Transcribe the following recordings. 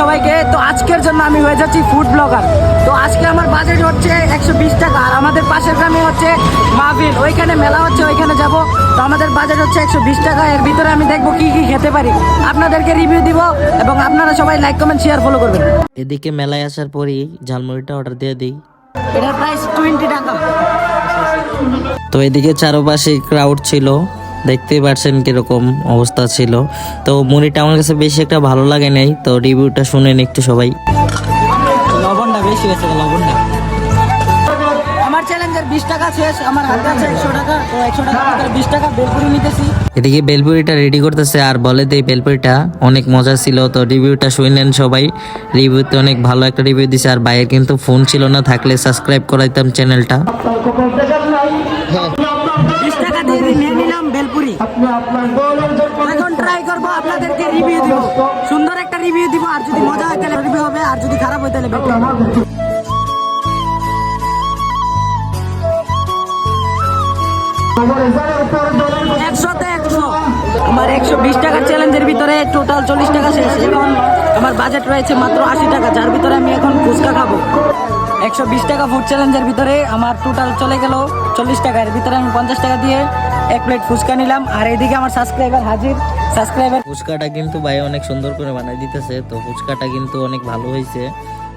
সবাইকে। তো আজকের জন্য আমি হয়ে যাচ্ছি ফুড ব্লগার। তো আজকে আমার বাজেট হচ্ছে 120 টাকা। আর আমাদের পাশের গ্রামে হচ্ছে মাহফিল, ওইখানে মেলা হচ্ছে, ওইখানে যাব। তো আমাদের বাজেট হচ্ছে 120 টাকা। এর ভিতরে আমি দেখবো কি কি খেতে পারি, আপনাদেরকে রিভিউ দিব এবং আপনারা সবাই লাইক কমেন্ট শেয়ার ফলো করবেন। এদিকে মেলায় আসার পরই ঝালমুড়িটা অর্ডার দিয়ে দিই। এটার প্রাইস 20 টাকা। তো এদিকে চারপাশে ক্রাউড ছিল, দেখতেই পাচ্ছেন কিরকম অবস্থা ছিল। তো মুড়িটা আমার কাছে বেশি একটা ভালো লাগে নাই, তো রিভিউটা শুনেন একটু সবাই। লবণটা বেশি হয়েছে, লবণটা। আমার চ্যালেঞ্জের 20 টাকা শেষ, আমার হাতে আছে 100 টাকা। তো 100 টাকা ভিতরে 20 টাকা বেলপুরি নিতেছি। এদিকে বেলপুরিটা রেডি করতেছে, আর বলে দেই বেলপুরিটা অনেক মজা ছিল। তো রিভিউটা শুনলেন সবাই, রিভিউতে অনেক ভালো একটা রিভিউ দিছে। আর ভাইয়ের কিন্তু ফোন ছিল না, থাকলে সাবস্ক্রাইব করাইতাম চ্যানেলটা। 20 টাকা দিয়ে নিয়ে নিলাম বেলপুরি। এখন ট্রাই করবো, আপনাদেরকে রিভিউ দিব, সুন্দর একটা রিভিউ দিব। আর যদি মজা হয় তাহলে রিভিউ হবে, আর যদি খারাপ হয় তাহলে বেলপুরি হবে। 100-তে 100। আমার 120 টাকার চ্যালেঞ্জের ভিতরে টোটাল 40 টাকা শেষ। এখন আমার বাজেট রয়েছে মাত্র 80 টাকা, যার ভিতরে আমি এখন ফুচকা খাবো। 120 টাকা ফুড চ্যালেঞ্জের ভিতরে আমার টোটাল চলে গেল 40 টাকা। এর ভিতরে আমি 50 টাকা দিয়ে এক প্লেট ফুচকা নিলাম। আর এইদিকে আমার সাবস্ক্রাইবার হাজির। সাবস্ক্রাইবার ফুচকাটা কিন্তু ভাই অনেক সুন্দর করে বানাই দিতেছে। তো ফুচকাটা কিন্তু অনেক ভালো হয়েছে।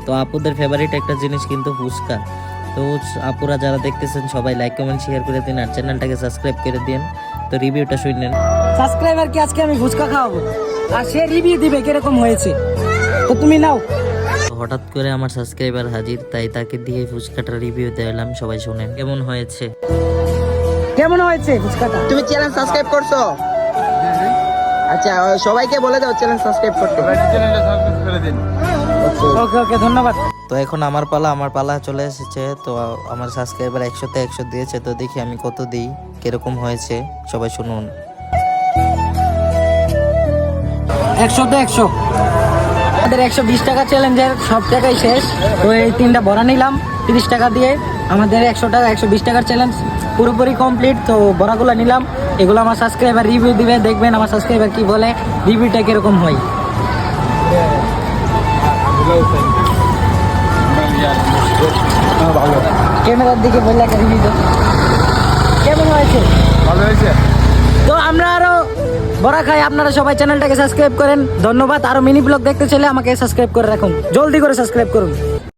তো আপুদের ফেভারিট একটা জিনিস কিন্তু ফুচকা। তো আপুরা যারা দেখতেছেন সবাই লাইক কমেন্ট শেয়ার করে দিন, আর চ্যানেলটাকে সাবস্ক্রাইব করে দিন। তো রিভিউটা শুনলেন। সাবস্ক্রাইবারকে আজকে আমি ফুচকা খাওয়াবো, আর সে রিভিউ দিবে কিরকম হয়েছে। তো তুমি নাও। তো হঠাৎ করে আমার সাবস্ক্রাইবার হাজির, তাই তাকে দিয়ে ফুচকাটা রিভিউ দিলাম। সবাই শুনেন কেমন হয়েছে। কেমন হয়েছে ফুচকাটা? তুমি চ্যানেল সাবস্ক্রাইব করছো? আচ্ছা, সবাইকে বলে দাও চ্যানেল সাবস্ক্রাইব করতে। ওকে ওকে, ধন্যবাদ। তো এখন আমার পালা চলে এসেছে। তো আমার সাবস্ক্রাইবার 100-তে 100 দিয়েছে। তো দেখি আমি কত দিই, কিরকম হয়েছে সবাই শুনুন। 100-তে 100। আমাদের 120 টাকা চ্যালেঞ্জের সব টাকাই শেষ। তো এই 3টা বড়া নিলাম 30 টাকা দিয়ে। আমাদের 100 টাকা 120 টাকার চ্যালেঞ্জ পুরোপুরি কমপ্লিট। তো বড়াগুলো নিলাম, এগুলো আমার সাবস্ক্রাইবার রিভিউ দিবে, দেখবেন আমার সাবস্ক্রাইবার কি বলে, রিভিউটা কিরকম হয়। ক্যামেরার দিকে বললে একটা রিভিউ দাও, কেমন হয়েছে? ভালো হয়েছে। তো আমরা আরো বড়া খাই, আপনারা সবাই চ্যানেলটাকে সাবস্ক্রাইব করেন। ধন্যবাদ। আরো মিনি ব্লগ দেখতে চাইলে আমাকে সাবস্ক্রাইব করে রাখুন, জলদি করে সাবস্ক্রাইব করুন।